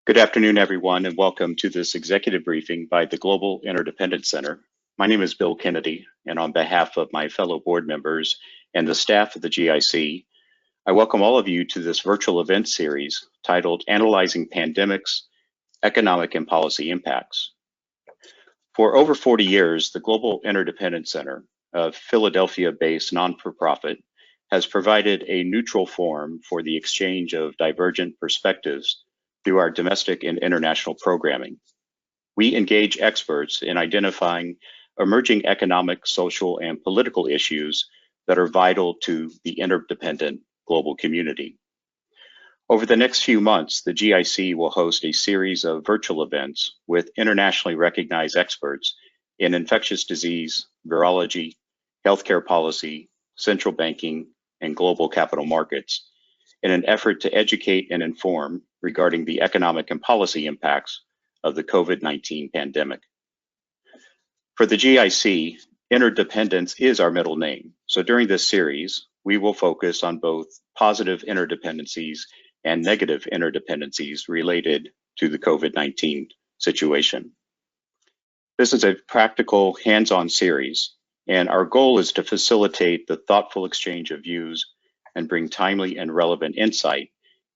Good afternoon, everyone, and welcome to this executive briefing by the Global Interdependence Center. My name is Bill Kennedy, and on behalf of my fellow board members and the staff of the GIC, I welcome all of you to this virtual event series titled Analyzing Pandemics, Economic and Policy Impacts. For over 40 years, the Global Interdependence Center, a Philadelphia-based non-for-profit, has provided a neutral forum for the exchange of divergent perspectives through our domestic and international programming. We engage experts in identifying emerging economic, social, and political issues that are vital to the interdependent global community. Over the next few months, the GIC will host a series of virtual events with internationally recognized experts in infectious disease, virology, healthcare policy, central banking, and global capital markets in an effort to educate and inform regarding the economic and policy impacts of the COVID-19 pandemic. For the GIC, interdependence is our middle name. So during this series, we will focus on both positive interdependencies and negative interdependencies related to the COVID-19 situation. This is a practical, hands-on series, and our goal is to facilitate the thoughtful exchange of views and bring timely and relevant insight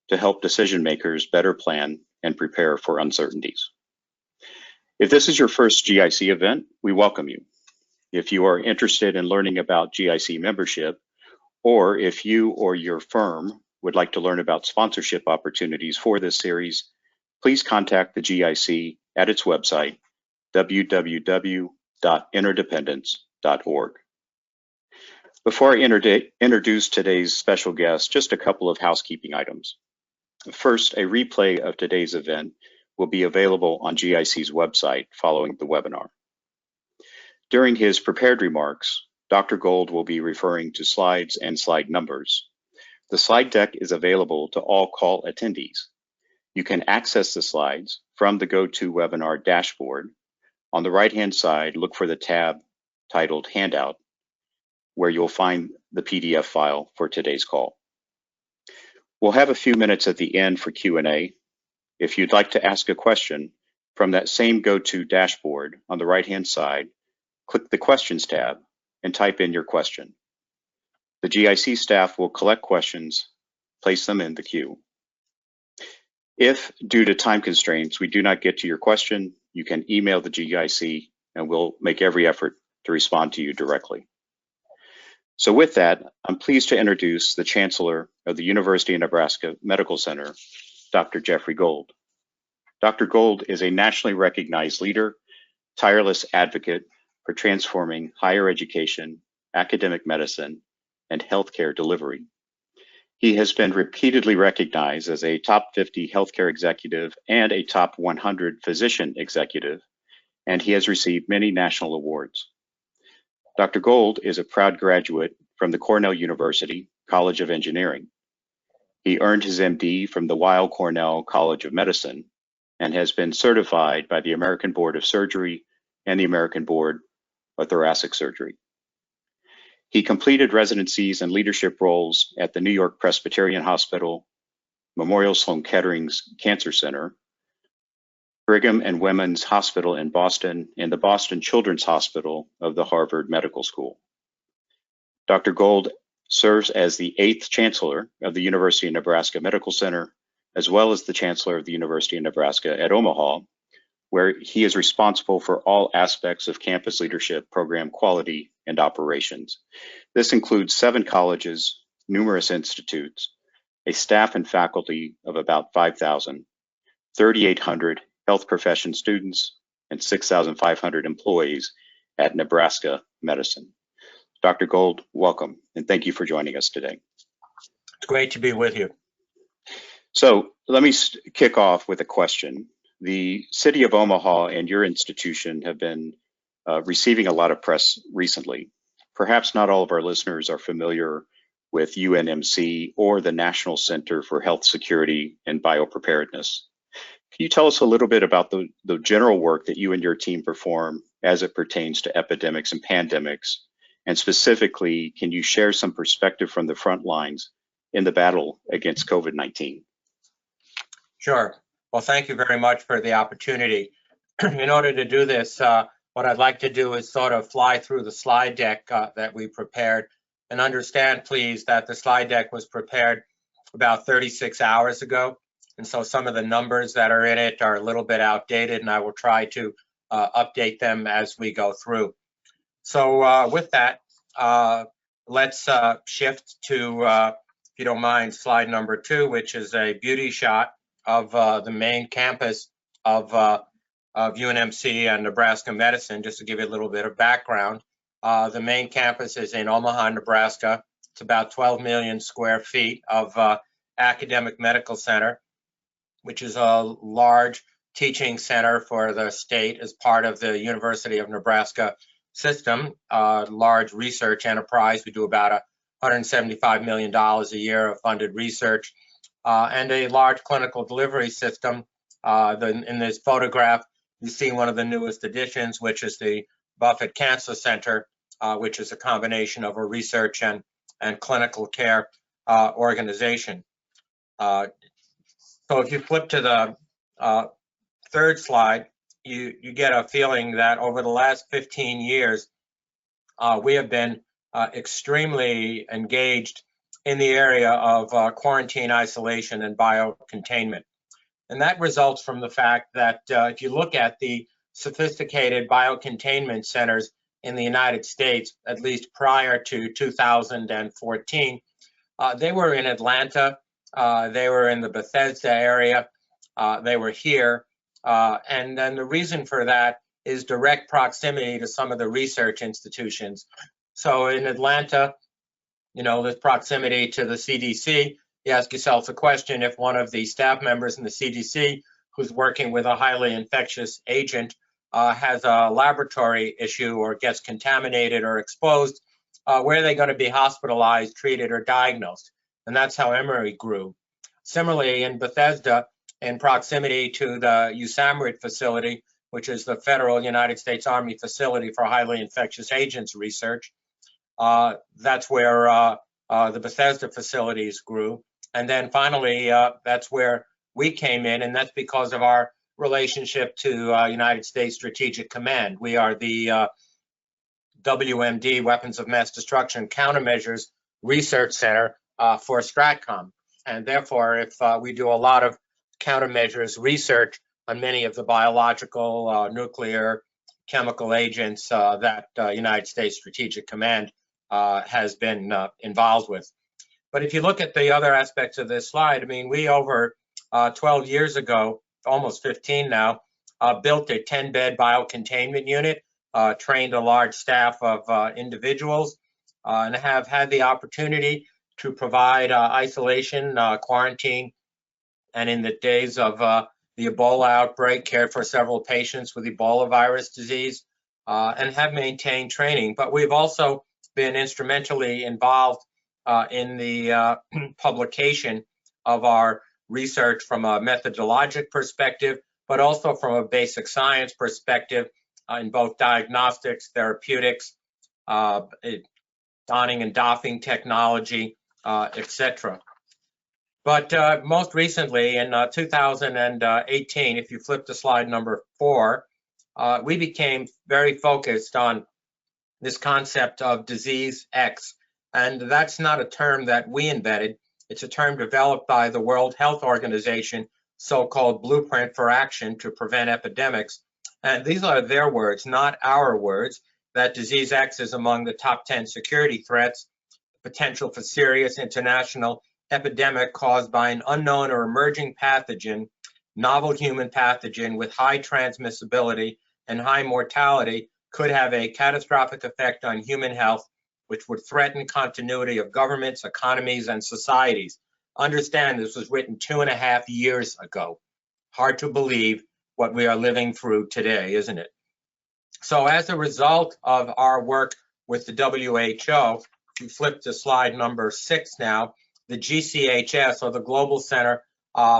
to help decision makers better plan and prepare for uncertainties. If this is your first GIC event, we welcome you. If you are interested in learning about GIC membership, or if you or your firm would like to learn about sponsorship opportunities for this series, please contact the GIC at its website, www.interdependence.org. Before I introduce today's special guest, just a couple of housekeeping items. First, a replay of today's event will be available on GIC's website following the webinar. During his prepared remarks, Dr. Gold will be referring to slides and slide numbers. The slide deck is available to all call attendees. You can access the slides from the GoToWebinar dashboard. On the right-hand side, look for the tab titled Handout, where you'll find the PDF file for today's call. We'll have a few minutes at the end for Q&A. If you'd like to ask a question, from that same GoTo dashboard on the right-hand side, click the Questions tab and type in your question. The GIC staff will collect questions, place them in the queue. If, due to time constraints, we do not get to your question, you can email the GIC and we'll make every effort to respond to you directly. So with that, I'm pleased to introduce the Chancellor of the University of Nebraska Medical Center, Dr. Jeffrey Gold. Dr. Gold is a nationally recognized leader, tireless advocate for transforming higher education, academic medicine, and healthcare delivery. He has been repeatedly recognized as a top 50 healthcare executive and a top 100 physician executive, and he has received many national awards. Dr. Gold is a proud graduate from the Cornell University College of Engineering. He earned his MD from the Weill Cornell College of Medicine and has been certified by the American Board of Surgery and the American Board of Thoracic Surgery. He completed residencies and leadership roles at the New York Presbyterian Hospital, Memorial Sloan Kettering's Cancer Center, Brigham and Women's Hospital in Boston, and the Boston Children's Hospital of the Harvard Medical School. Dr. Gold serves as the 8th Chancellor of the University of Nebraska Medical Center, as well as the Chancellor of the University of Nebraska at Omaha, where he is responsible for all aspects of campus leadership, program quality, and operations. This includes 7 colleges, numerous institutes, a staff and faculty of about 5,000, 3,800 health profession students, and 6,500 employees at Nebraska Medicine. Dr. Gold, welcome, and thank you for joining us today. It's great to be with you. So let me kick off with a question. The City of Omaha and your institution have been receiving a lot of press recently. Perhaps not all of our listeners are familiar with UNMC or the National Center for Health Security and Biopreparedness. Can you tell us a little bit about the general work that you and your team perform as it pertains to epidemics and pandemics? And specifically, can you share some perspective from the front lines in the battle against COVID-19? Sure. Well, thank you very much for the opportunity. In order to do this, what I'd like to do is sort of fly through the slide deck that we prepared, and understand, please, that the slide deck was prepared about 36 hours ago. And so some of the numbers that are in it are a little bit outdated, and I will try to update them as we go through. So with that, let's shift to, if you don't mind, slide number 2, which is a beauty shot of the main campus of UNMC and Nebraska Medicine. Just to give you a little bit of background, the main campus is in Omaha, Nebraska. It's about 12 million square feet of academic medical center, which is a large teaching center for the state as part of the University of Nebraska system, large research enterprise. We do about $175 million a year of funded research, and a large clinical delivery system. In this photograph, you see one of the newest additions, which is the Buffett Cancer Center, which is a combination of a research and clinical care organization. So if you flip to the third slide, you get a feeling that over the last 15 years, we have been extremely engaged in the area of quarantine isolation and biocontainment. And that results from the fact that if you look at the sophisticated biocontainment centers in the United States, at least prior to 2014, they were in Atlanta, they were in the Bethesda area, they were here. And then the reason for that is direct proximity to some of the research institutions. So in Atlanta, you know, there's proximity to the CDC. You ask yourself the question, if one of the staff members in the CDC who's working with a highly infectious agent has a laboratory issue or gets contaminated or exposed, where are they going to be hospitalized, treated, or diagnosed? And that's how Emory grew. Similarly, in Bethesda, in proximity to the USAMRIID facility, which is the federal United States Army facility for highly infectious agents research, that's where the Bethesda facilities grew. And then finally, that's where we came in, and that's because of our relationship to United States Strategic Command. We are the WMD, Weapons of Mass Destruction Countermeasures Research Center for STRATCOM. And therefore, if we do a lot of countermeasures research on many of the biological, nuclear, chemical agents that United States Strategic Command has been involved with. But if you look at the other aspects of this slide, I mean, we over 12 years ago, almost 15 now, built a 10-bed biocontainment unit, trained a large staff of individuals, and have had the opportunity to provide isolation, quarantine, and in the days of the Ebola outbreak, cared for several patients with Ebola virus disease, and have maintained training. But we've also been instrumentally involved in the publication of our research from a methodologic perspective, but also from a basic science perspective in both diagnostics, therapeutics, donning and doffing technology, etc. But most recently, in 2018, if you flip to slide number 4, we became very focused on this concept of disease X. And that's not a term that we invented. It's a term developed by the World Health Organization, so-called Blueprint for Action to Prevent Epidemics. And these are their words, not our words, that disease X is among the top 10 security threats, potential for serious international epidemic caused by an unknown or emerging pathogen, novel human pathogen with high transmissibility and high mortality, could have a catastrophic effect on human health, which would threaten continuity of governments, economies, and societies. Understand, this was written 2.5 years ago. Hard to believe what we are living through today, isn't it? So as a result of our work with the WHO, if you flip to slide number 6 now, the GCHS, or the Global Center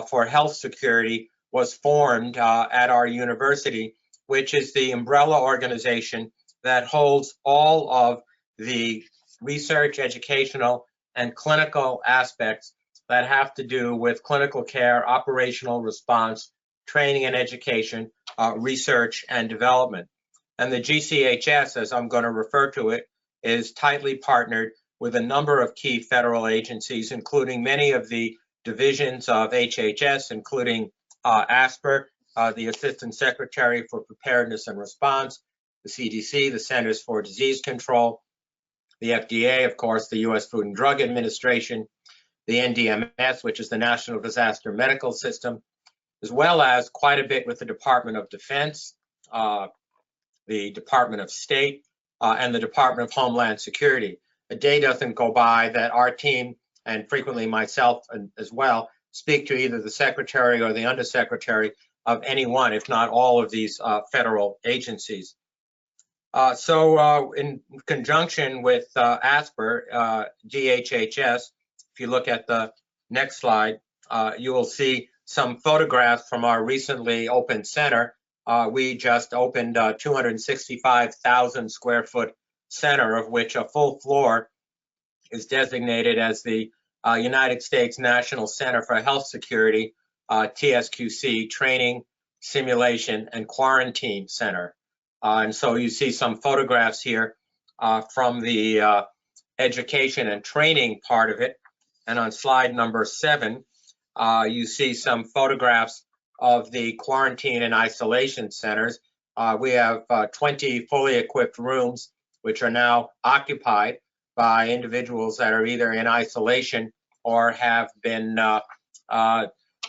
for Health Security, was formed at our university, which is the umbrella organization that holds all of the research, educational, and clinical aspects that have to do with clinical care, operational response, training and education, research and development. And the GCHS, as I'm going to refer to it, is tightly partnered with a number of key federal agencies, including many of the divisions of HHS, including ASPR, the Assistant Secretary for Preparedness and Response, the CDC, the Centers for Disease Control, the FDA, of course, the U.S. Food and Drug Administration, the NDMS, which is the National Disaster Medical System, as well as quite a bit with the Department of Defense, the Department of State, and the Department of Homeland Security. A day doesn't go by that our team, and frequently myself as well, speak to either the Secretary or the Undersecretary of any one, if not all, of these federal agencies. So in conjunction with ASPR, DHHS, if you look at the next slide, you will see some photographs from our recently opened center. We just opened a 265,000 square foot center, of which a full floor is designated as the United States National Center for Health Security, TSQC, Training, Simulation, and Quarantine Center. And so you see some photographs here from the education and training part of it. And on slide number 7, you see some photographs of the quarantine and isolation centers. We have 20 fully equipped rooms, which are now occupied by individuals that are either in isolation or have been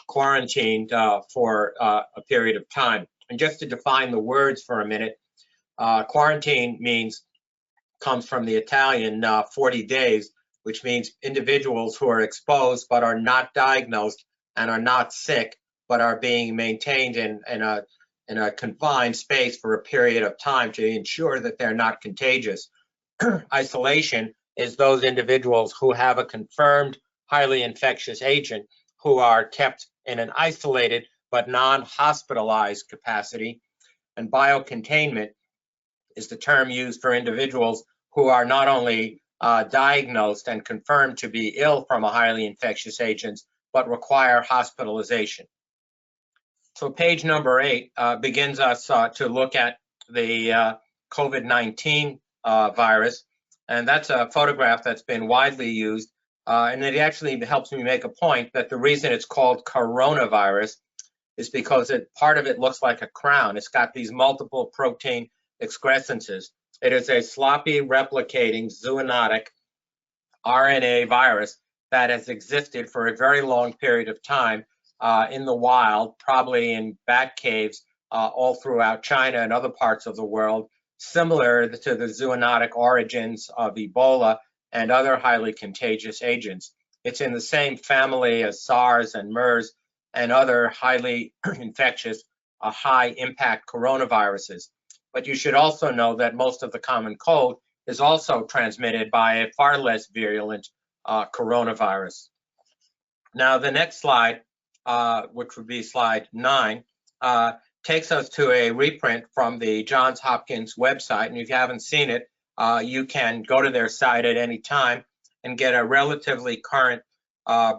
quarantined for a period of time. And just to define the words for a minute, quarantine comes from the Italian 40 days, which means individuals who are exposed but are not diagnosed and are not sick, but are being maintained in a confined space for a period of time to ensure that they're not contagious. Isolation is those individuals who have a confirmed highly infectious agent who are kept in an isolated but non-hospitalized capacity. And biocontainment is the term used for individuals who are not only diagnosed and confirmed to be ill from a highly infectious agent, but require hospitalization. So page number 8 begins us to look at the COVID-19 virus. And that's a photograph that's been widely used. And it actually helps me make a point that the reason it's called coronavirus is because part of it looks like a crown. It's got these multiple protein excrescences. It is a sloppy replicating zoonotic RNA virus that has existed for a very long period of time in the wild, probably in bat caves all throughout China and other parts of the world, similar to the zoonotic origins of Ebola and other highly contagious agents. It's in the same family as SARS and MERS and other highly infectious, high-impact coronaviruses. But you should also know that most of the common cold is also transmitted by a far less virulent coronavirus. Now, the next slide, which would be slide 9, takes us to a reprint from the Johns Hopkins website. And if you haven't seen it, you can go to their site at any time and get a relatively current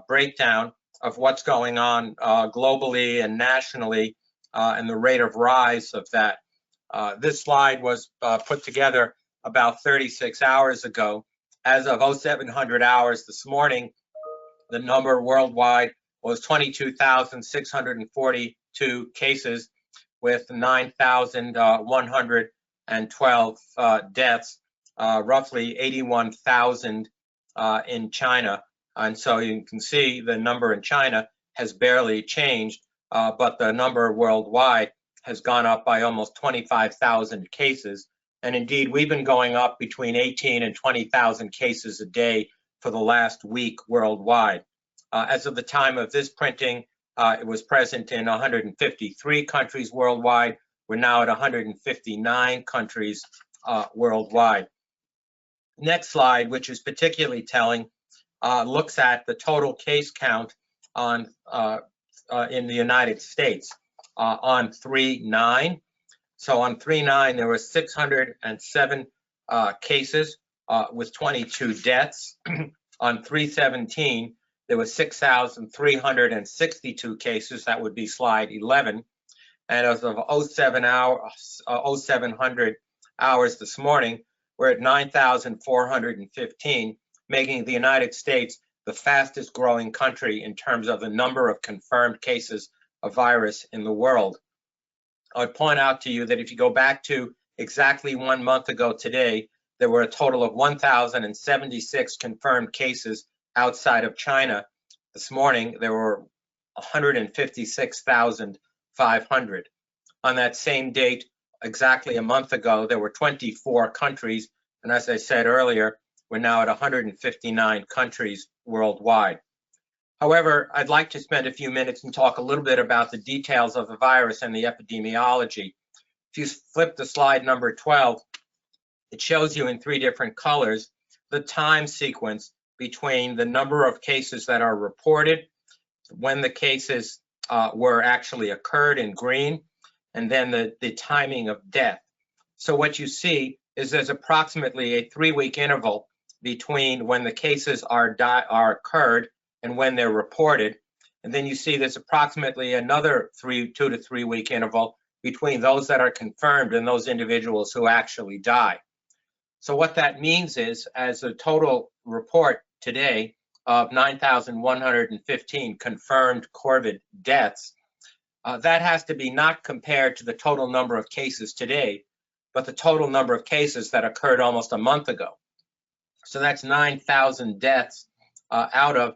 breakdown of what's going on globally and nationally and the rate of rise of that. This slide was put together about 36 hours ago. As of 0700 hours this morning, the number worldwide was 22,642 cases with 9,112 deaths, roughly 81,000 in China. And so you can see the number in China has barely changed, but the number worldwide has gone up by almost 25,000 cases. And indeed, we've been going up between 18 and 20,000 cases a day for the last week worldwide. As of the time of this printing, it was present in 153 countries worldwide. We're now at 159 countries worldwide. Next slide, which is particularly telling, looks at the total case count on in the United States on 3/9. So on 3/9, there were 607 cases with 22 deaths. On 3/17, there were 6,362 cases. That would be slide 11. And as of 0700 hours this morning, we're at 9,415, making the United States the fastest growing country in terms of the number of confirmed cases of virus in the world. I would point out to you that if you go back to exactly 1 month ago today, there were a total of 1,076 confirmed cases outside of China. This morning, there were 156,500. On that same date, exactly a month ago, there were 24 countries. And as I said earlier, we're now at 159 countries worldwide. However, I'd like to spend a few minutes and talk a little bit about the details of the virus and the epidemiology. If you flip to slide number 12, it shows you in 3 different colors the time sequence between the number of cases that are reported, when the cases were actually occurred in green, and then the timing of death. So what you see is there's approximately a 3-week interval between when the cases are occurred and when they're reported. And then you see there's approximately another 2 to 3 week interval between those that are confirmed and those individuals who actually die. So what that means is, as a total report today of 9,115 confirmed COVID deaths, that has to be not compared to the total number of cases today, but the total number of cases that occurred almost a month ago. So that's 9,000 deaths out of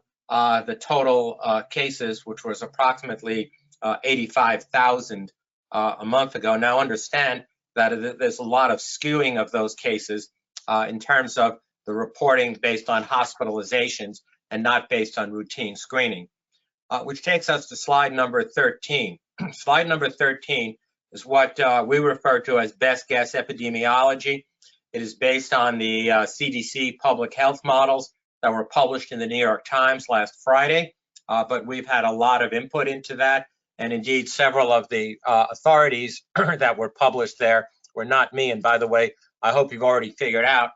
the total cases, which was approximately 85,000 a month ago. Now understand that there's a lot of skewing of those cases in terms of the reporting based on hospitalizations and not based on routine screening, which takes us to slide number 13. Slide number 13 is what we refer to as best guess epidemiology. It is based on the CDC public health models that were published in the New York Times last Friday, but we've had a lot of input into that. And indeed, several of the authorities that were published there were not me. And by the way, I hope you've already figured out,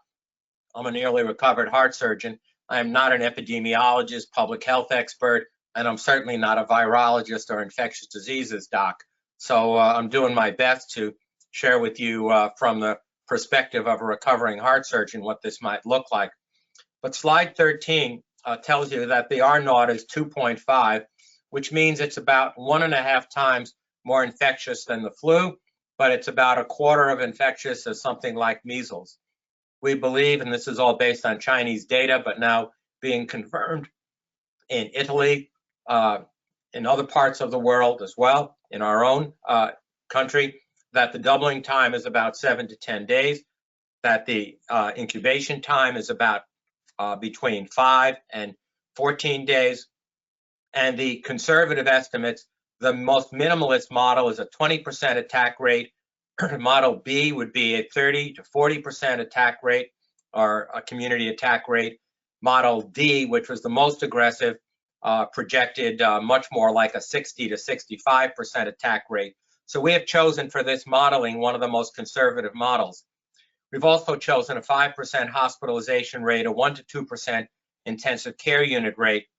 I'm a nearly recovered heart surgeon. I am not an epidemiologist, public health expert, and I'm certainly not a virologist or infectious diseases doc. So I'm doing my best to share with you from the perspective of a recovering heart surgeon what this might look like. But slide 13 tells you that the R0 is 2.5, which means it's about 1.5 times more infectious than the flu, but it's about 1/4 of infectious as something like measles. We believe, and this is all based on Chinese data, but now being confirmed in Italy, in other parts of the world as well, in our own country, that the doubling time is about 7 to 10 days, that the incubation time is about between 5 and 14 days, and the conservative estimates, the most minimalist model is a 20% attack rate. Model B would be a 30 to 40% attack rate, or a community attack rate. Model D, which was the most aggressive, projected much more like a 60 to 65% attack rate. So we have chosen for this modeling one of the most conservative models. We've also chosen a 5% hospitalization rate, a 1 to 2% intensive care unit rate,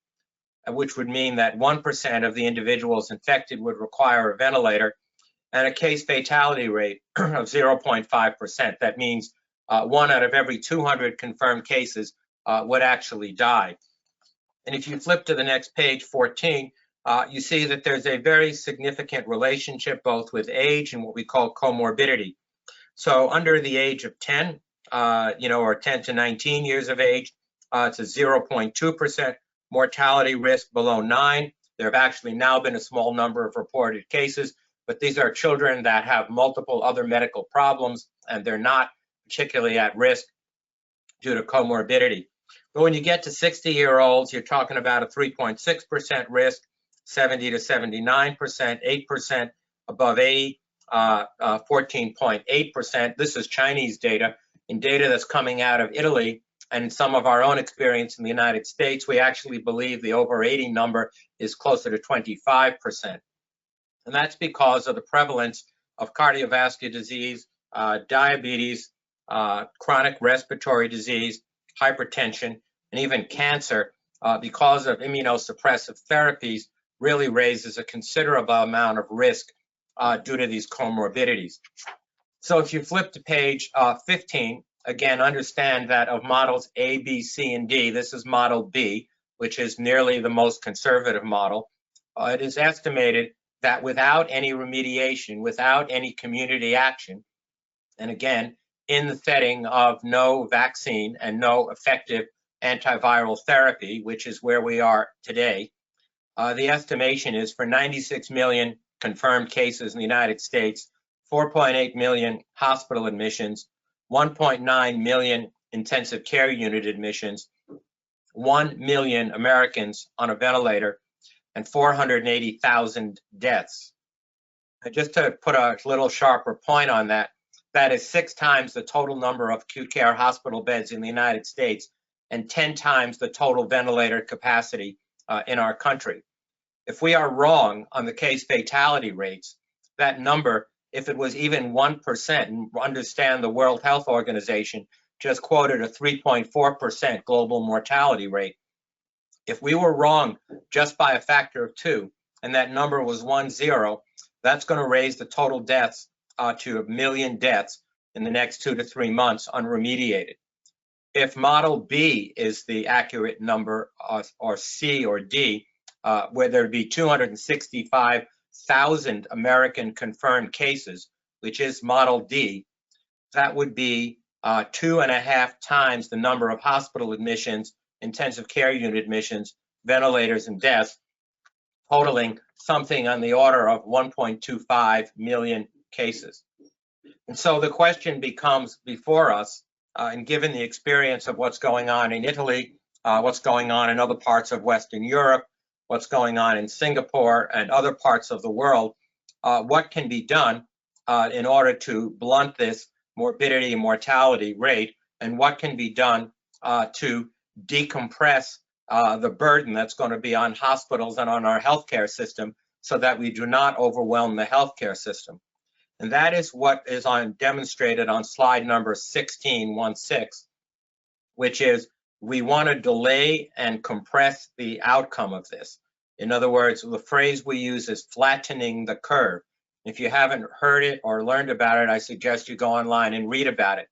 which would mean that 1% of the individuals infected would require a ventilator, and a case fatality rate of 0.5%. That means 1 out of every 200 confirmed cases would actually die. And if you flip to the next page, 14, you see that there's a very significant relationship both with age and what we call comorbidity. So under the age of 10, or 10 to 19 years of age, it's a 0.2% mortality risk below 9. There have actually now been a small number of reported cases, but these are children that have multiple other medical problems, and they're not particularly at risk due to comorbidity. But when you get to 60-year-olds, you're talking about a 3.6% risk, 70 to 79%, 8% above 80, 14.8%. This is Chinese data. In data that's coming out of Italy and in some of our own experience in the United States, we actually believe the over 80 number is closer to 25%. And that's because of the prevalence of cardiovascular disease, diabetes, chronic respiratory disease, hypertension, and even cancer because of immunosuppressive therapies really raises a considerable amount of risk due to these comorbidities. So if you flip to page 15, again, understand that of models A, B, C, and D, this is model B, which is nearly the most conservative model. It is estimated that without any remediation, without any community action, and again, in the setting of no vaccine and no effective antiviral therapy, which is where we are today, the estimation is for 96 million confirmed cases in the United States, 4.8 million hospital admissions, 1.9 million intensive care unit admissions, 1 million Americans on a ventilator, and 480,000 deaths. And just to put a little sharper point on that, that is 6 times the total number of acute care hospital beds in the United States and 10 times the total ventilator capacity in our country. If we are wrong on the case fatality rates, that number, if it was even 1%, and understand the World Health Organization just quoted a 3.4% global mortality rate. If we were wrong just by a factor of 2, and that number was 1-0, that's going to raise the total deaths to 1 million deaths in the next 2 to 3 months unremediated. If model B is the accurate number, or C or D, where there'd be 265,000 American confirmed cases, which is model D, that would be 2.5 times the number of hospital admissions, intensive care unit admissions, ventilators, and deaths, totaling something on the order of 1.25 million cases. And so the question becomes before us, and given the experience of what's going on in Italy, what's going on in other parts of Western Europe, what's going on in Singapore and other parts of the world, what can be done in order to blunt this morbidity and mortality rate, and what can be done to decompress the burden that's going to be on hospitals and on our healthcare system so that we do not overwhelm the healthcare system. And that is what is demonstrated on slide number 1616, which is we want to delay and compress the outcome of this. In other words, the phrase we use is flattening the curve. If you haven't heard it or learned about it, I suggest you go online and read about it.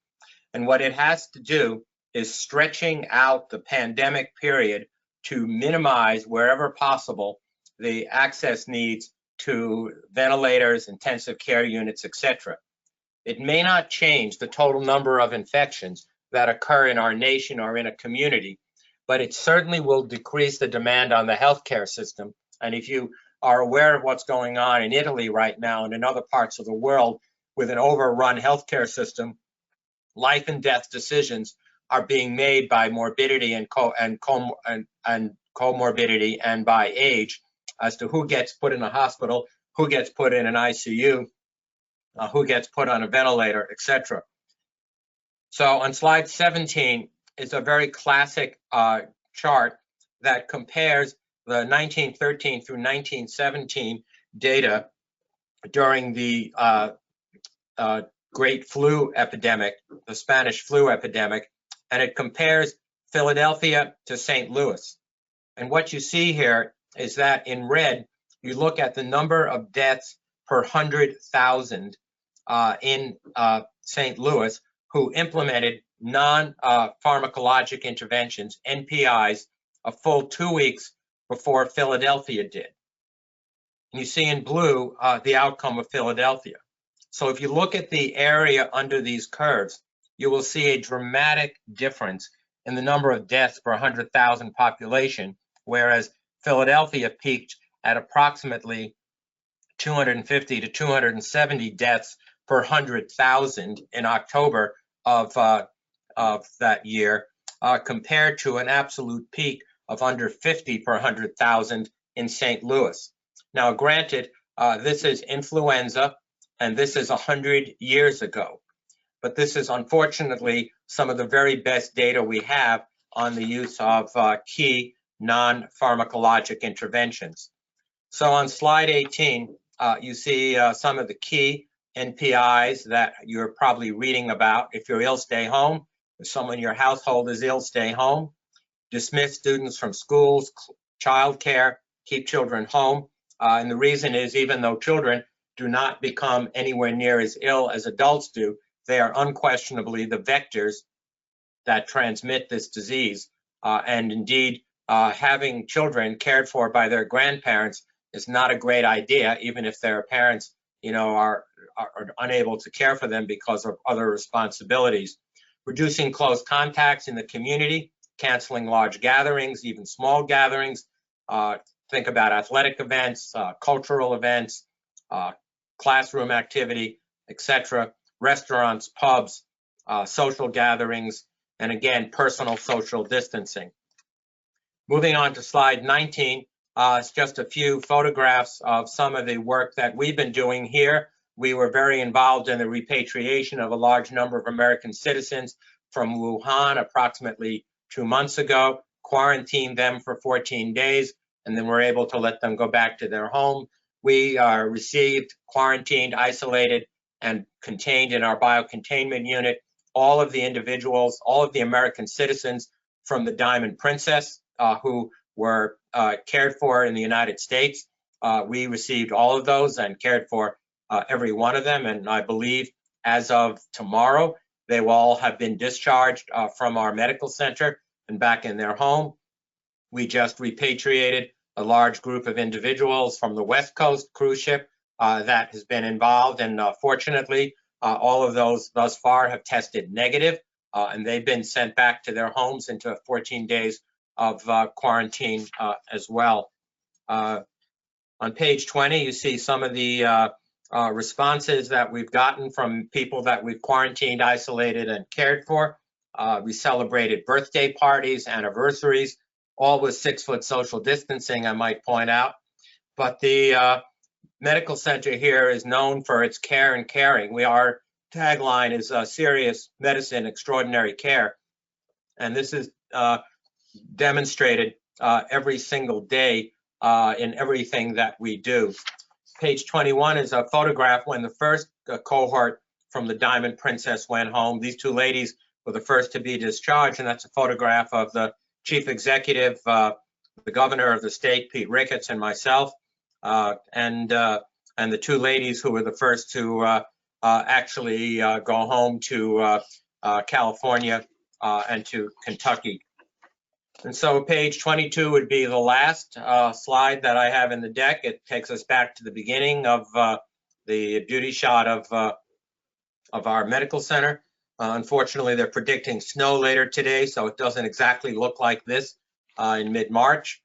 And what it has to do is stretching out the pandemic period to minimize, wherever possible, the access needs to ventilators, intensive care units, etc. It may not change the total number of infections that occur in our nation or in a community, but it certainly will decrease the demand on the healthcare system. And if you are aware of what's going on in Italy right now and in other parts of the world with an overrun healthcare system, life and death decisions are being made by morbidity and comorbidity and by age as to who gets put in a hospital, who gets put in an ICU, who gets put on a ventilator, etc. So on slide 17 is a very classic chart that compares the 1913 through 1917 data during the Great Flu epidemic, the Spanish flu epidemic, and it compares Philadelphia to St. Louis. And what you see here is that in red, you look at the number of deaths per 100,000 in St. Louis who implemented non-pharmacologic interventions, NPIs, a full 2 weeks before Philadelphia did. And you see in blue the outcome of Philadelphia. So if you look at the area under these curves, you will see a dramatic difference in the number of deaths per 100,000 population, whereas Philadelphia peaked at approximately 250 to 270 deaths per 100,000 in October of that year, compared to an absolute peak of under 50 per 100,000 in St. Louis. Now, granted, this is influenza, and this is 100 years ago. But this is unfortunately some of the very best data we have on the use of key non-pharmacologic interventions. So on slide 18, you see some of the key NPIs that you're probably reading about. If you're ill, stay home. If someone in your household is ill, stay home. dismiss students from schools, childcare, keep children home. And the reason is, even though children do not become anywhere near as ill as adults do, they are unquestionably the vectors that transmit this disease. And indeed, having children cared for by their grandparents is not a great idea, even if their parents, are unable to care for them because of other responsibilities. Reducing close contacts in the community, canceling large gatherings, even small gatherings. Think about athletic events, cultural events, classroom activity, etc. Restaurants, pubs, social gatherings, and again, personal social distancing. Moving on to slide 19, it's just a few photographs of some of the work that we've been doing here. We were very involved in the repatriation of a large number of American citizens from Wuhan approximately 2 months ago, quarantined them for 14 days, and then we're able to let them go back to their home. We received, quarantined, isolated, and contained in our biocontainment unit all of the individuals, all of the American citizens from the Diamond Princess who were cared for in the United States. We received all of those and cared for every one of them, and I believe as of tomorrow, they will all have been discharged from our medical center and back in their home. We just repatriated a large group of individuals from the West Coast cruise ship that has been involved, and fortunately, all of those thus far have tested negative, and they've been sent back to their homes into 14 days of quarantine as well. On page 20, you see some of the responses that we've gotten from people that we've quarantined, isolated, and cared for. We celebrated birthday parties, anniversaries, all with 6-foot social distancing, I might point out. But the medical center here is known for its care and caring. Our tagline is serious medicine, extraordinary care. And this is demonstrated every single day in everything that we do. Page 21 is a photograph when the first cohort from the Diamond Princess went home. These two ladies were the first to be discharged, and that's a photograph of the chief executive, the governor of the state, Pete Ricketts, and myself, and the two ladies who were the first to actually go home to California and to Kentucky. And so page 22 would be the last slide that I have in the deck. It takes us back to the beginning of the beauty shot of our medical center. Unfortunately, they're predicting snow later today, so it doesn't exactly look like this in mid-March.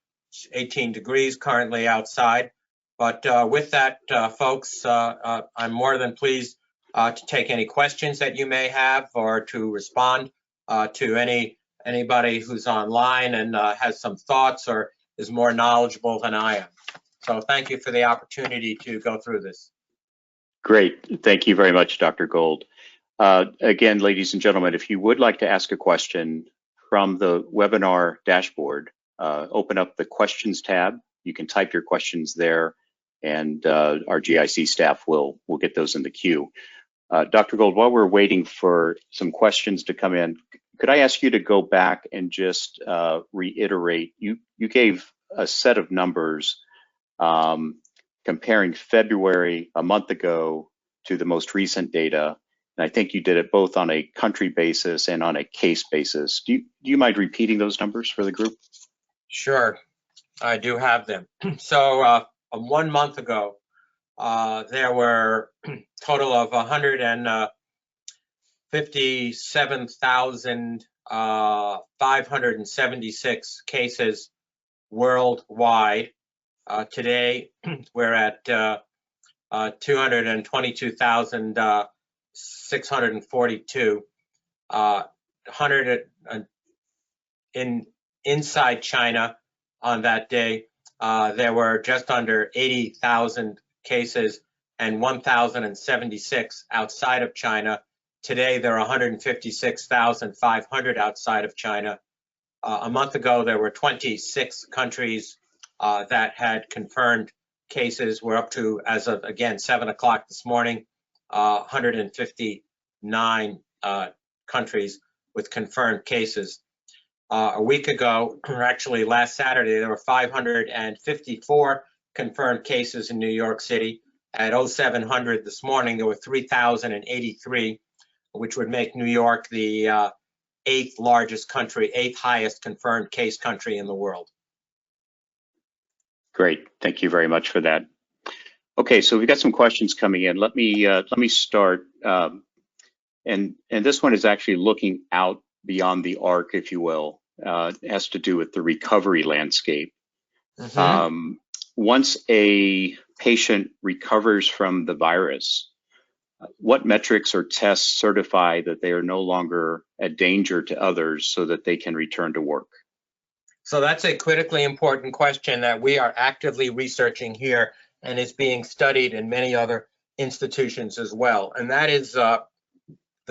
18 degrees currently outside. But with that, folks, I'm more than pleased to take any questions that you may have or to respond to anybody who's online and has some thoughts or is more knowledgeable than I am. So thank you for the opportunity to go through this. Great. Thank you very much, Dr. Gold. Again, ladies and gentlemen, if you would like to ask a question from the webinar dashboard, open up the questions tab. You can type your questions there, and our GIC staff will get those in the queue. Dr. Gold, while we're waiting for some questions to come in, could I ask you to go back and just reiterate, you gave a set of numbers comparing February a month ago to the most recent data, and I think you did it both on a country basis and on a case basis. Do you mind repeating those numbers for the group? Sure, I do have them. So 1 month ago, there were a total of 157,576 cases worldwide. Today, we're at 222,642. Inside China on that day, there were just under 80,000 cases and 1,076 outside of China. Today, there are 156,500 outside of China. A month ago, there were 26 countries that had confirmed cases. We're up to, as of, again, 7 o'clock this morning, 159 countries with confirmed cases. A week ago, or actually last Saturday, there were 554 confirmed cases in New York City. At 0700 this morning, there were 3,083, which would make New York the eighth highest confirmed case country in the world. Great, thank you very much for that. Okay, so we've got some questions coming in. Let me start, and this one is actually looking out beyond the arc, if you will. It has to do with the recovery landscape. Once a patient recovers from the virus, what metrics or tests certify that they are no longer a danger to others so that they can return to work? So that's a critically important question that we are actively researching here and is being studied in many other institutions as well. And that is the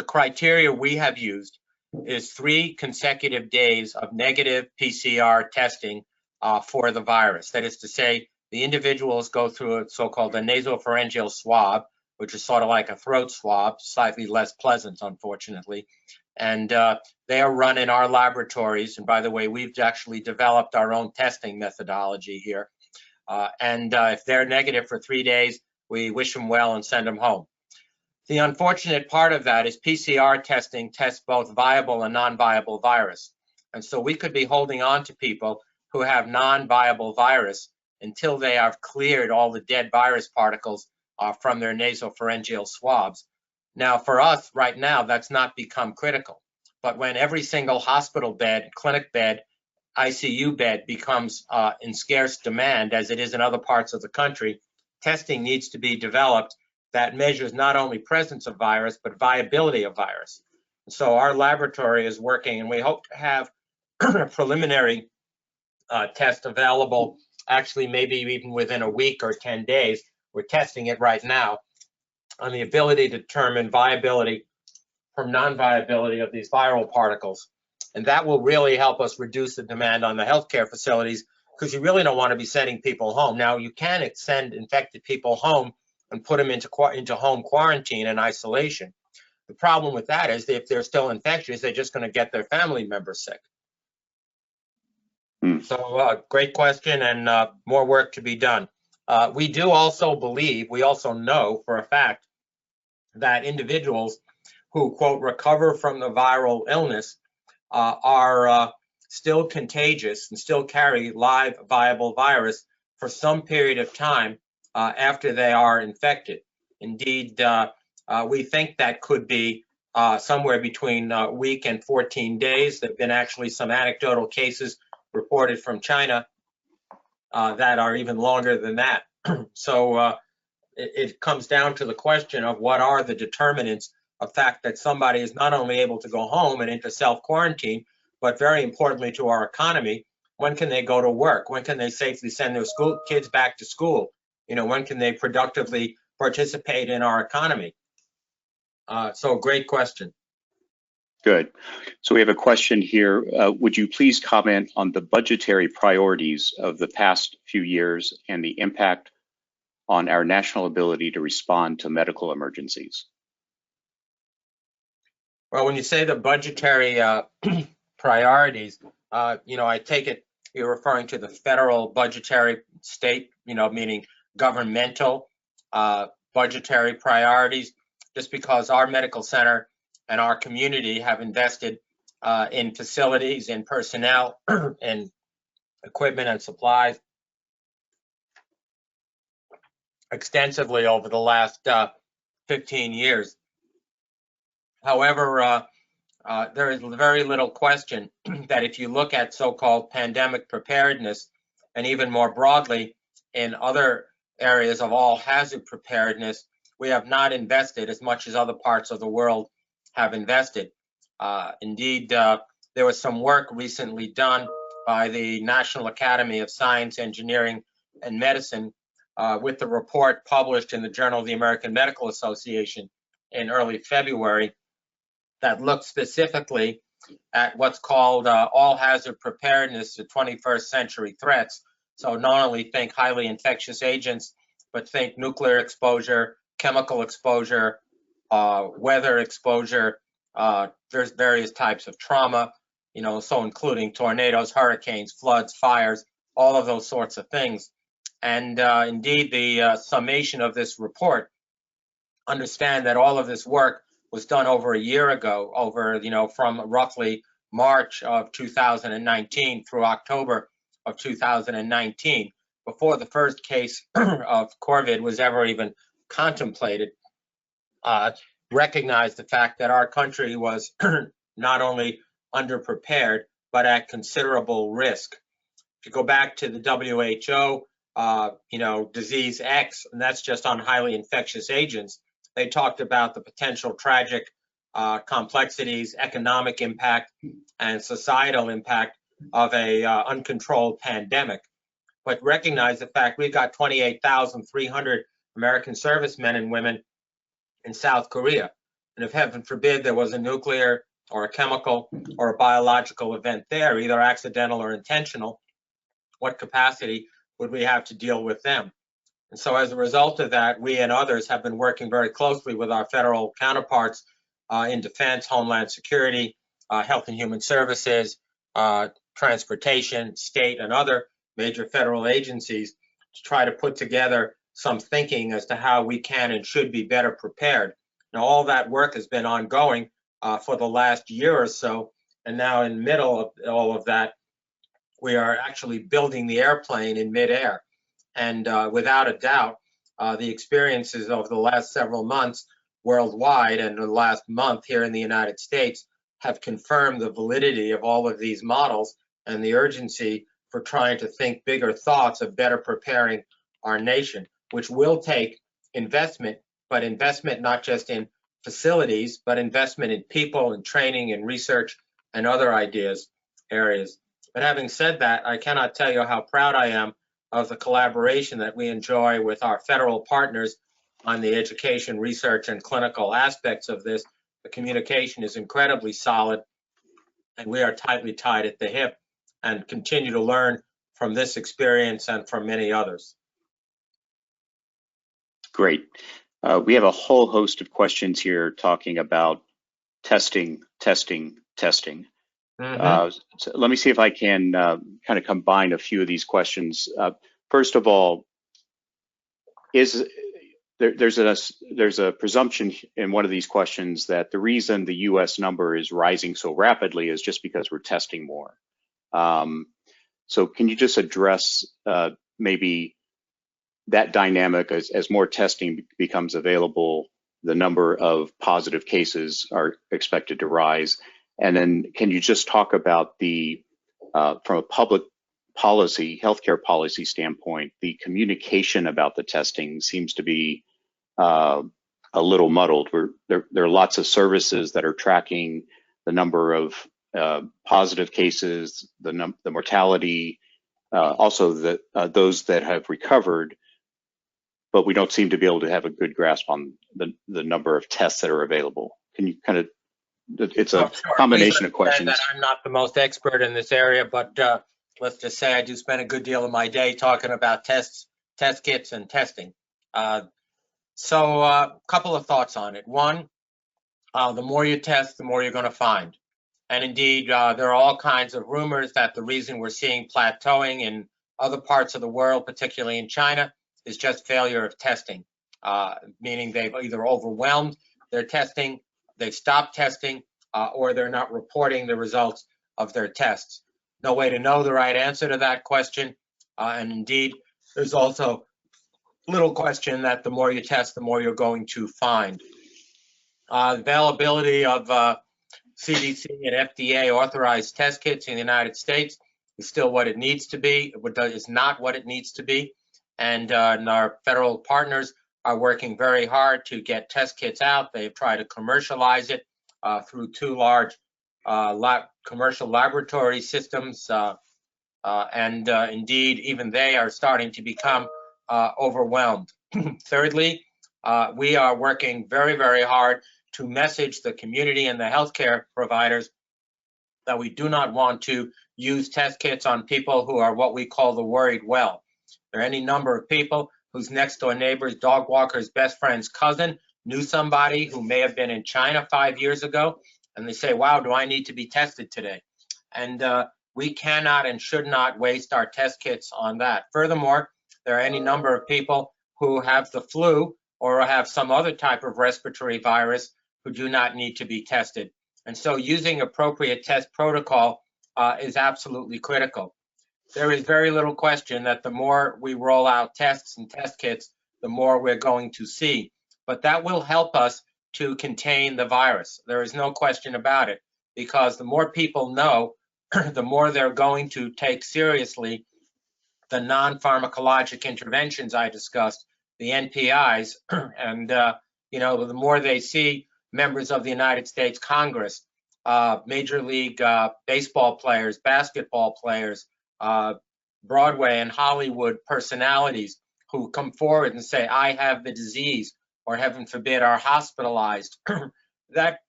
criteria we have used is 3 consecutive days of negative PCR testing for the virus. That is to say, the individuals go through a so-called a nasopharyngeal swab, which is sort of like a throat swab, slightly less pleasant, unfortunately. And they are run in our laboratories. And by the way, we've actually developed our own testing methodology here. And if they're negative for 3 days, we wish them well and send them home. The unfortunate part of that is PCR testing tests both viable and non-viable virus. And so we could be holding on to people who have non-viable virus until they have cleared all the dead virus particles from their nasopharyngeal swabs. Now, for us right now, that's not become critical. But when every single hospital bed, clinic bed, ICU bed becomes in scarce demand, as it is in other parts of the country, testing needs to be developed that measures not only presence of virus, but viability of virus. So our laboratory is working, and we hope to have a preliminary test available, actually maybe even within a week or 10 days. We're testing it right now on the ability to determine viability from non-viability of these viral particles. And that will really help us reduce the demand on the healthcare facilities, because you really don't want to be sending people home. Now, you can send infected people home and put them into home quarantine and isolation. The problem with that is that if they're still infectious, they're just going to get their family members sick. So great question, and more work to be done. We do also believe, we also know for a fact that individuals who, quote, recover from the viral illness are still contagious and still carry live viable virus for some period of time after they are infected. Indeed, we think that could be somewhere between a week and 14 days. There have been actually some anecdotal cases reported from China that are even longer than that. So it comes down to the question of what are the determinants of fact that somebody is not only able to go home and into self-quarantine, but very importantly to our economy, when can they go to work? When can they safely send their kids back to school? You know, when can they productively participate in our economy? So great question. Good. So we have a question here. Would you please comment on the budgetary priorities of the past few years and the impact on our national ability to respond to medical emergencies? Well, when you say the budgetary priorities, you know, I take it you're referring to the federal budgetary state, you know, meaning governmental budgetary priorities, just because our medical center and our community have invested in facilities, in personnel, and equipment and supplies extensively over the last 15 years. However, there is very little question that if you look at so-called pandemic preparedness, and even more broadly in other areas of all hazard preparedness, we have not invested as much as other parts of the world have invested. Indeed, there was some work recently done by the National Academy of Science, Engineering, and Medicine with the report published in the Journal of the American Medical Association in early February that looked specifically at what's called all hazard preparedness to 21st century threats. So not only think highly infectious agents, but think nuclear exposure, chemical exposure, weather exposure. There's various types of trauma, so including tornadoes, hurricanes, floods, fires, all of those sorts of things. And indeed, the summation of this report, understand that all of this work was done over a year ago, from roughly March of 2019 through October of 2019, before the first case of COVID was ever even contemplated. Recognize the fact that our country was not only underprepared, but at considerable risk. If you go back to the WHO, disease X, and that's just on highly infectious agents, they talked about the potential tragic complexities, economic impact, and societal impact of a uncontrolled pandemic. But recognize the fact we've got 28,300 American servicemen and women in South Korea. And if heaven forbid there was a nuclear or a chemical or a biological event there, either accidental or intentional, what capacity would we have to deal with them? And so as a result of that, we and others have been working very closely with our federal counterparts in defense, homeland security, health and human services, transportation, state, and other major federal agencies to try to put together some thinking as to how we can and should be better prepared. Now, all that work has been ongoing for the last year or so, and now in the middle of all of that, we are actually building the airplane in midair. And without a doubt, the experiences over the last several months worldwide and the last month here in the United States have confirmed the validity of all of these models and the urgency for trying to think bigger thoughts of better preparing our nation, which will take investment, but investment not just in facilities, but investment in people and training and research and other areas. But having said that, I cannot tell you how proud I am of the collaboration that we enjoy with our federal partners on the education, research, and clinical aspects of this. The communication is incredibly solid, and we are tightly tied at the hip and continue to learn from this experience and from many others. Great. We have a whole host of questions here talking about testing. Mm-hmm. So let me see if I can kind of combine a few of these questions. First of all, there's a presumption in one of these questions that the reason the U.S. number is rising so rapidly is just because we're testing more. So can you just address maybe that dynamic as more testing becomes available, the number of positive cases are expected to rise? And then can you just talk about from a public policy, healthcare policy standpoint, the communication about the testing seems to be a little muddled. There are lots of services that are tracking the number of positive cases, the mortality, also those that have recovered, but we don't seem to be able to have a good grasp on the number of tests that are available. Can you kind of, it's a combination of questions. That I'm not the most expert in this area, but let's just say I do spend a good deal of my day talking about tests, test kits, and testing. So a couple of thoughts on it. One, the more you test, the more you're going to find. And indeed, there are all kinds of rumors that the reason we're seeing plateauing in other parts of the world, particularly in China, is just failure of testing, meaning they've either overwhelmed their testing, they've stopped testing, or they're not reporting the results of their tests. No way to know the right answer to that question. And indeed, there's also little question that the more you test, the more you're going to find. Availability of CDC and FDA authorized test kits in the United States is still what it needs to be. It's not what it needs to be. And our federal partners are working very hard to get test kits out. They've tried to commercialize it through two large commercial laboratory systems. And indeed, even they are starting to become overwhelmed. Thirdly, we are working very, very hard to message the community and the healthcare providers that we do not want to use test kits on people who are what we call the worried well. There are any number of people whose next door neighbor's dog walker's best friend's cousin knew somebody who may have been in China 5 years ago, and they say, wow, do I need to be tested today? And we cannot and should not waste our test kits on that. Furthermore, there are any number of people who have the flu or have some other type of respiratory virus who do not need to be tested. And so using appropriate test protocol is absolutely critical. There is very little question that the more we roll out tests and test kits, the more we're going to see. But that will help us to contain the virus. There is no question about it, because the more people know, the more they're going to take seriously the non-pharmacologic interventions I discussed, the NPIs, and the more they see members of the United States Congress, Major League baseball players, basketball players, Broadway and Hollywood personalities who come forward and say, I have the disease, or heaven forbid, are hospitalized, that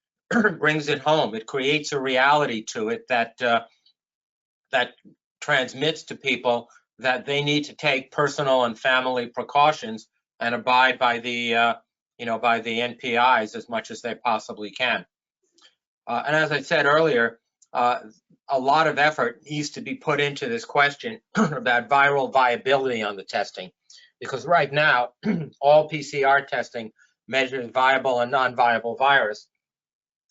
brings it home. It creates a reality to it that transmits to people that they need to take personal and family precautions and abide by the by the NPIs as much as they possibly can. And as I said earlier, a lot of effort needs to be put into this question about viral viability on the testing, because right now all PCR testing measures viable and non-viable virus,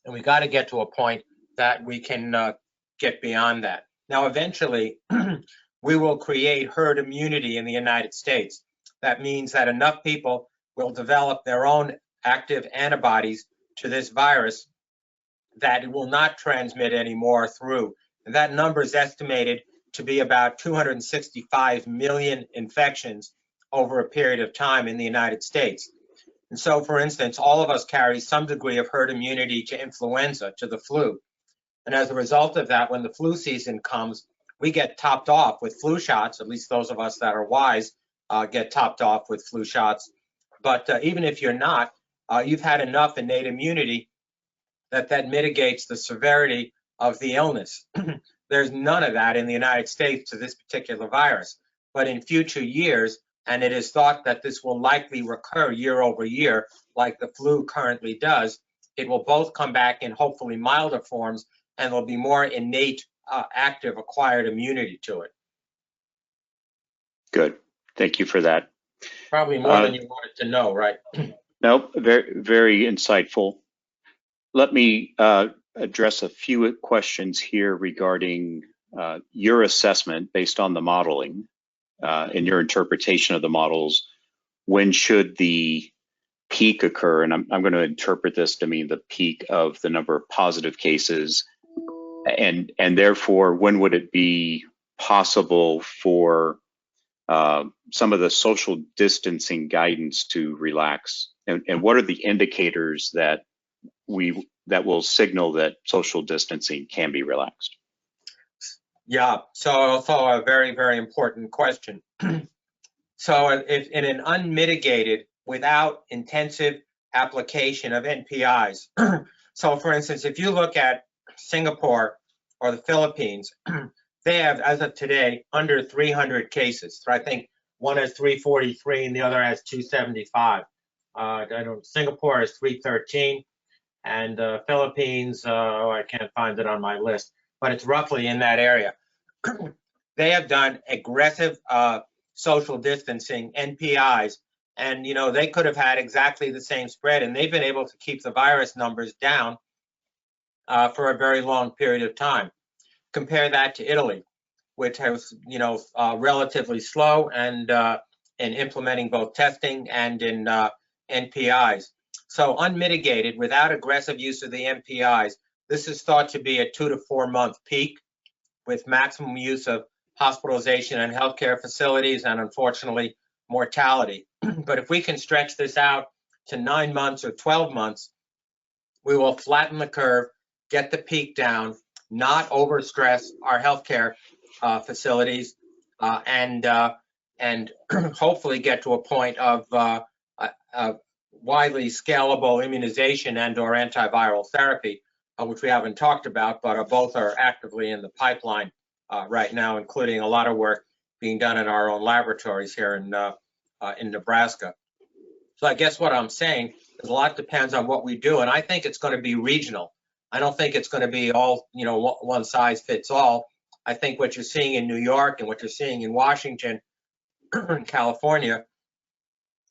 and we got to get to a point that we can get beyond that. Now, eventually, we will create herd immunity in the United States. That means that enough people will develop their own active antibodies to this virus that it will not transmit anymore through. And that number is estimated to be about 265 million infections over a period of time in the United States. And so, for instance, all of us carry some degree of herd immunity to influenza, to the flu. And as a result of that, when the flu season comes, we get topped off with flu shots. At least those of us that are wise get topped off with flu shots. But even if you're not, you've had enough innate immunity that mitigates the severity of the illness. There's none of that in the United States to this particular virus. But in future years, and it is thought that this will likely recur year over year, like the flu currently does, it will both come back in hopefully milder forms, and there'll be more innate, active, acquired immunity to it. Good. Thank you for that. Probably more than you wanted to know, right? Nope, very, very insightful. Let me address a few questions here regarding your assessment based on the modeling and your interpretation of the models. When should the peak occur? And I'm going to interpret this to mean the peak of the number of positive cases. And therefore, when would it be possible for some of the social distancing guidance to relax? And what are the indicators that will signal that social distancing can be relaxed? Yeah, so also a very, very important question. So if in an unmitigated, without intensive application of NPIs, so for instance, if you look at Singapore or the Philippines, they have, as of today, under 300 cases. So I think one has 343 and the other has 275. Singapore has 313, and the Philippines, I can't find it on my list, but it's roughly in that area. They have done aggressive social distancing, NPIs, and they could have had exactly the same spread, and they've been able to keep the virus numbers down for a very long period of time. Compare that to Italy, which has, relatively slow and in implementing both testing and in NPIs. So unmitigated, without aggressive use of the NPIs, this is thought to be a 2 to 4 month peak, with maximum use of hospitalization and healthcare facilities and, unfortunately, mortality. But if we can stretch this out to 9 months or 12 months, we will flatten the curve, get the peak down, not overstress our healthcare facilities, and hopefully get to a point of widely scalable immunization and/or antiviral therapy, which we haven't talked about, but both are actively in the pipeline right now, including a lot of work being done in our own laboratories here in Nebraska. So I guess what I'm saying is a lot depends on what we do, and I think it's going to be regional. I don't think it's going to be all, one size fits all. I think what you're seeing in New York and what you're seeing in Washington and California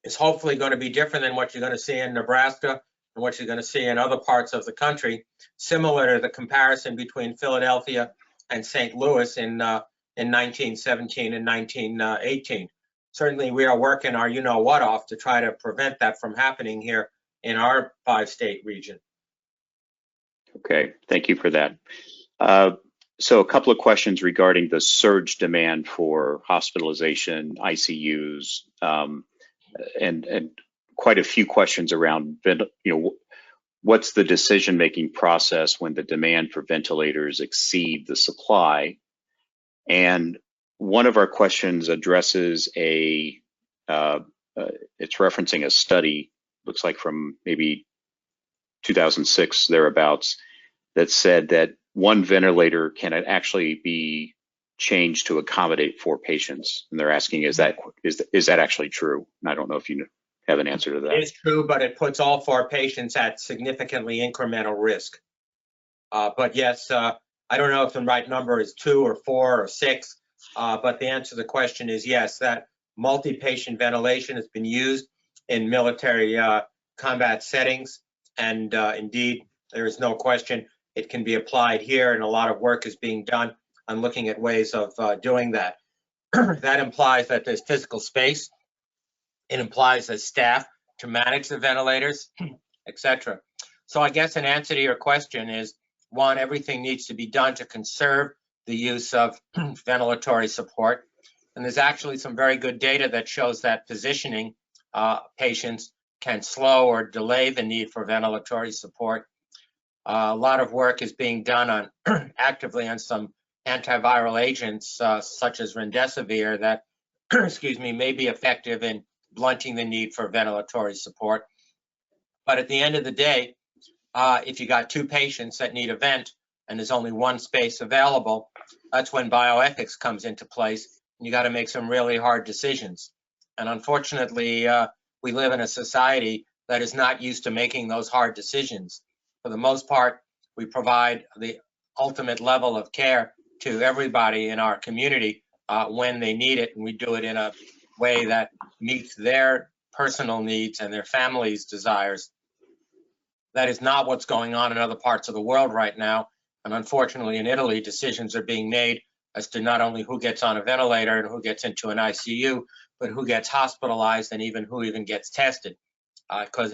is hopefully going to be different than what you're going to see in Nebraska and what you're going to see in other parts of the country, similar to the comparison between Philadelphia and St. Louis in 1917 and 1918. Certainly, we are working our you-know-what off to try to prevent that from happening here in our 5-state region. Okay, thank you for that. So a couple of questions regarding the surge demand for hospitalization, ICUs, and quite a few questions around, what's the decision-making process when the demand for ventilators exceed the supply? And one of our questions addresses it's referencing a study, looks like from maybe 2006 thereabouts, that said that one ventilator can actually be changed to accommodate 4 patients. And they're asking, is that actually true? And I don't know if you have an answer to that. It is true, but it puts all 4 patients at significantly incremental risk. But yes, I don't know if the right number is 2 or 4 or 6, but the answer to the question is yes, that multi-patient ventilation has been used in military combat settings. And indeed, there is no question it can be applied here, and a lot of work is being done on looking at ways of doing that. That implies that there's physical space. It implies there's staff to manage the ventilators, etc. So I guess an answer to your question is, one, everything needs to be done to conserve the use of ventilatory support. And there's actually some very good data that shows that positioning patients can slow or delay the need for ventilatory support. A lot of work is being done on actively on some antiviral agents such as remdesivir that may be effective in blunting the need for ventilatory support. But at the end of the day, if you got 2 patients that need a vent and there's only 1 space available, that's when bioethics comes into place. You got to make some really hard decisions. And unfortunately, we live in a society that is not used to making those hard decisions. For the most part, we provide the ultimate level of care to everybody in our community when they need it, and we do it in a way that meets their personal needs and their families' desires. That is not what's going on in other parts of the world right now. And unfortunately, in Italy, decisions are being made as to not only who gets on a ventilator and who gets into an ICU, but who gets hospitalized and even who even gets tested. Because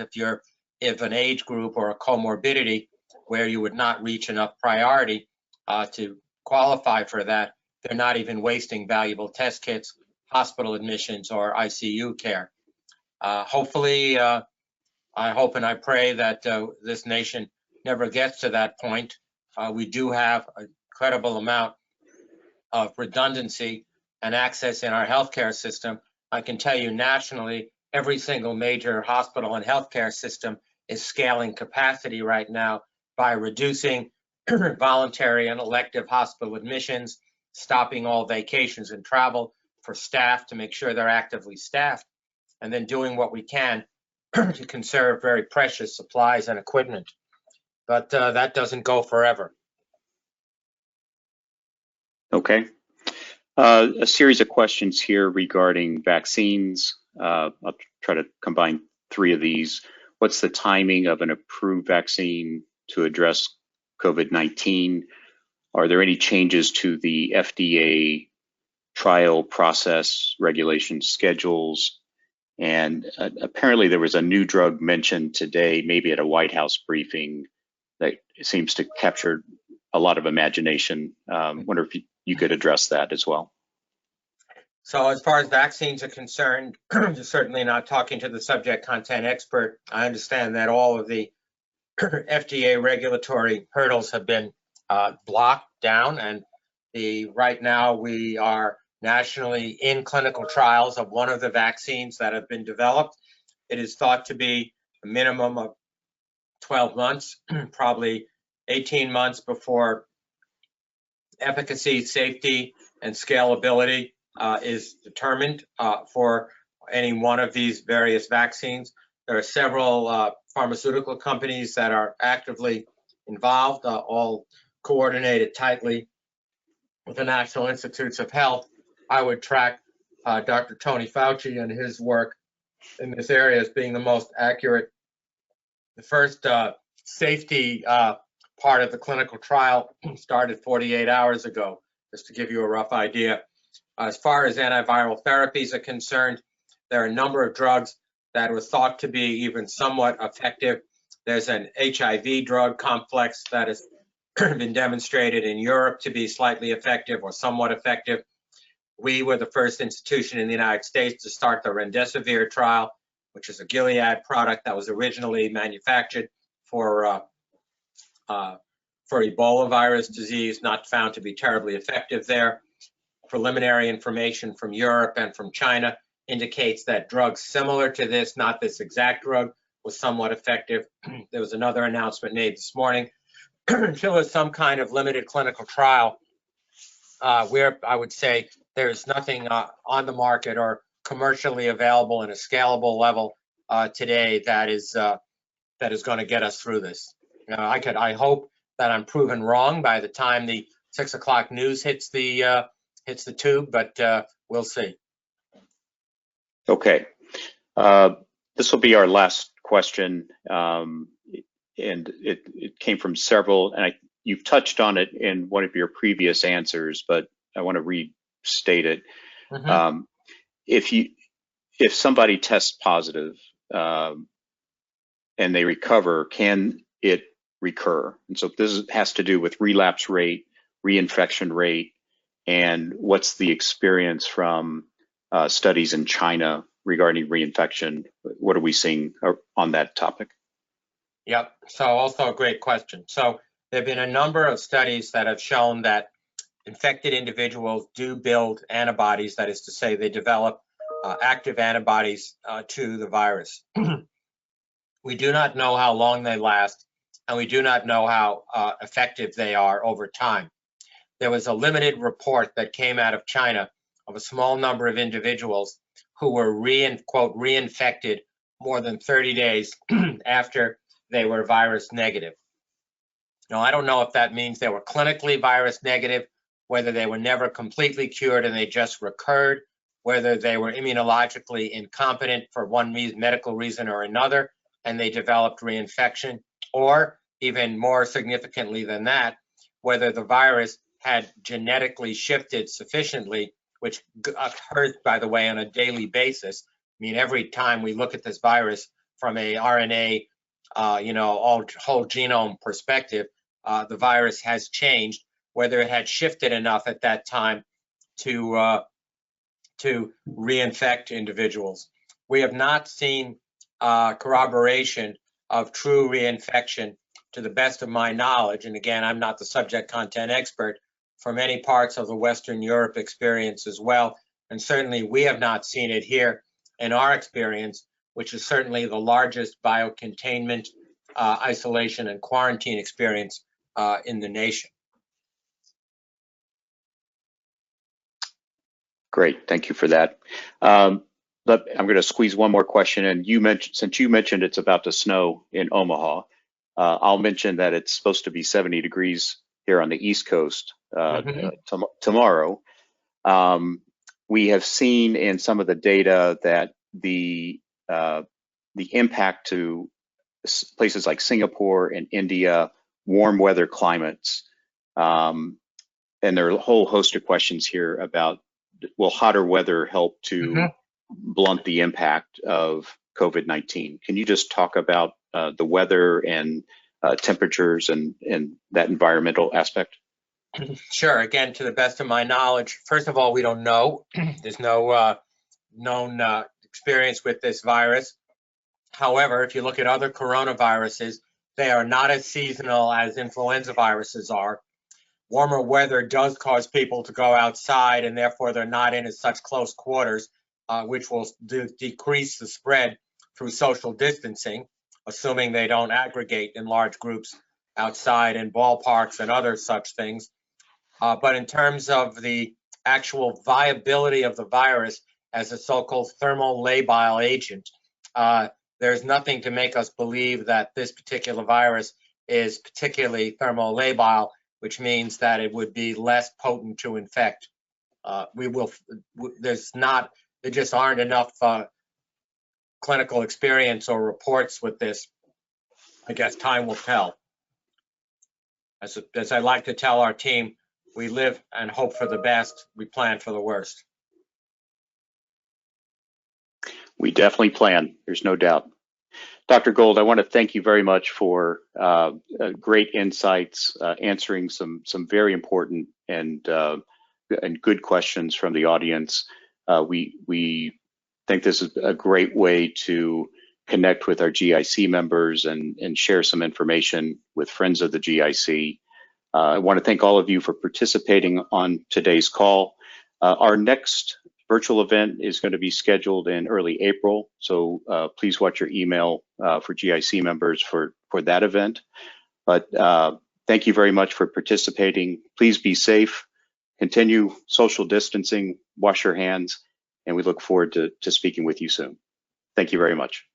if an age group or a comorbidity where you would not reach enough priority to qualify for that, they're not even wasting valuable test kits, hospital admissions, or ICU care. Hopefully, I hope and I pray that this nation never gets to that point. We do have an incredible amount of redundancy and access in our healthcare system. I can tell you nationally, every single major hospital and healthcare system is scaling capacity right now by reducing voluntary and elective hospital admissions, stopping all vacations and travel for staff to make sure they're actively staffed, and then doing what we can to conserve very precious supplies and equipment. But that doesn't go forever. Okay. A series of questions here regarding vaccines. I'll try to combine 3 of these. What's the timing of an approved vaccine to address COVID-19? Are there any changes to the FDA trial process, regulation schedules? And apparently there was a new drug mentioned today, maybe at a White House briefing, that seems to capture a lot of imagination. Wonder if you could address that as well. So as far as vaccines are concerned, certainly not talking to the subject content expert, I understand that all of the FDA regulatory hurdles have been blocked down, and right now we are nationally in clinical trials of one of the vaccines that have been developed. It is thought to be a minimum of 12 months, probably 18 months before efficacy, safety, and scalability is determined for any one of these various vaccines. There are several pharmaceutical companies that are actively involved, all coordinated tightly with the National Institutes of Health. I would track Dr. Tony Fauci and his work in this area as being the most accurate. The first safety part of the clinical trial started 48 hours ago, just to give you a rough idea. As far as antiviral therapies are concerned, there are a number of drugs that were thought to be even somewhat effective. There's an HIV drug complex that has been demonstrated in Europe to be slightly effective or somewhat effective. We were the first institution in the United States to start the remdesivir trial, which is a Gilead product that was originally manufactured for Ebola virus disease, not found to be terribly effective there. Preliminary information from Europe and from China indicates that drugs similar to this, not this exact drug, was somewhat effective. There was another announcement made this morning. Until there's some kind of limited clinical trial where I would say there's nothing on the market or commercially available in a scalable level today that is going to get us through this. I hope that I'm proven wrong by the time the 6 o'clock news hits the tube, but we'll see. Okay. This will be our last question, and it came from several, and you've touched on it in one of your previous answers, but I want to restate it. Mm-hmm. If somebody tests positive and they recover, can it recur? And so this has to do with relapse rate, reinfection rate, and what's the experience from studies in China regarding reinfection? What are we seeing on that topic? Yep, so also a great question. So there have been a number of studies that have shown that infected individuals do build antibodies, that is to say they develop active antibodies to the virus. We do not know how long they last, and we do not know how effective they are over time. There was a limited report that came out of China of a small number of individuals who were reinfected more than 30 days after they were virus negative. Now, I don't know if that means they were clinically virus negative, whether they were never completely cured and they just recurred, whether they were immunologically incompetent for one medical reason or another, and they developed reinfection, or even more significantly than that, whether the virus had genetically shifted sufficiently, which occurs, by the way, on a daily basis. I mean, every time we look at this virus from a RNA, whole genome perspective, the virus has changed, whether it had shifted enough at that time to reinfect individuals. We have not seen corroboration of true reinfection, to the best of my knowledge, and again, I'm not the subject content expert, for many parts of the Western Europe experience as well, and certainly we have not seen it here in our experience, which is certainly the largest biocontainment, isolation, and quarantine experience in the nation. Great, thank you for that. I'm going to squeeze one more question in. Since you mentioned it's about to snow in Omaha, I'll mention that it's supposed to be 70 degrees here on the East Coast tomorrow. We have seen in some of the data that the impact to places like Singapore and India, warm weather climates, and there are a whole host of questions here about, will hotter weather help to blunt the impact of COVID-19? Can you just talk about the weather and temperatures and that environmental aspect? Sure. Again, to the best of my knowledge, first of all, we don't know. There's no known experience with this virus. However, if you look at other coronaviruses, they are not as seasonal as influenza viruses are. Warmer weather does cause people to go outside, and therefore they're not in as such close quarters, which will decrease the spread through social distancing, assuming they don't aggregate in large groups outside in ballparks and other such things. But in terms of the actual viability of the virus as a so-called thermal labile agent, there's nothing to make us believe that this particular virus is particularly thermolabile, which means that it would be less potent to infect. There just aren't enough clinical experience or reports with this. I guess time will tell. As I like to tell our team, we live and hope for the best. We plan for the worst. We definitely plan. There's no doubt. Dr. Gold, I want to thank you very much for great insights, answering some very important and good questions from the audience. We think this is a great way to connect with our GIC members and share some information with friends of the GIC. I want to thank all of you for participating on today's call. Our next virtual event is going to be scheduled in early April, so please watch your email for GIC members for that event. But thank you very much for participating. Please be safe, continue social distancing, wash your hands, and we look forward to speaking with you soon. Thank you very much.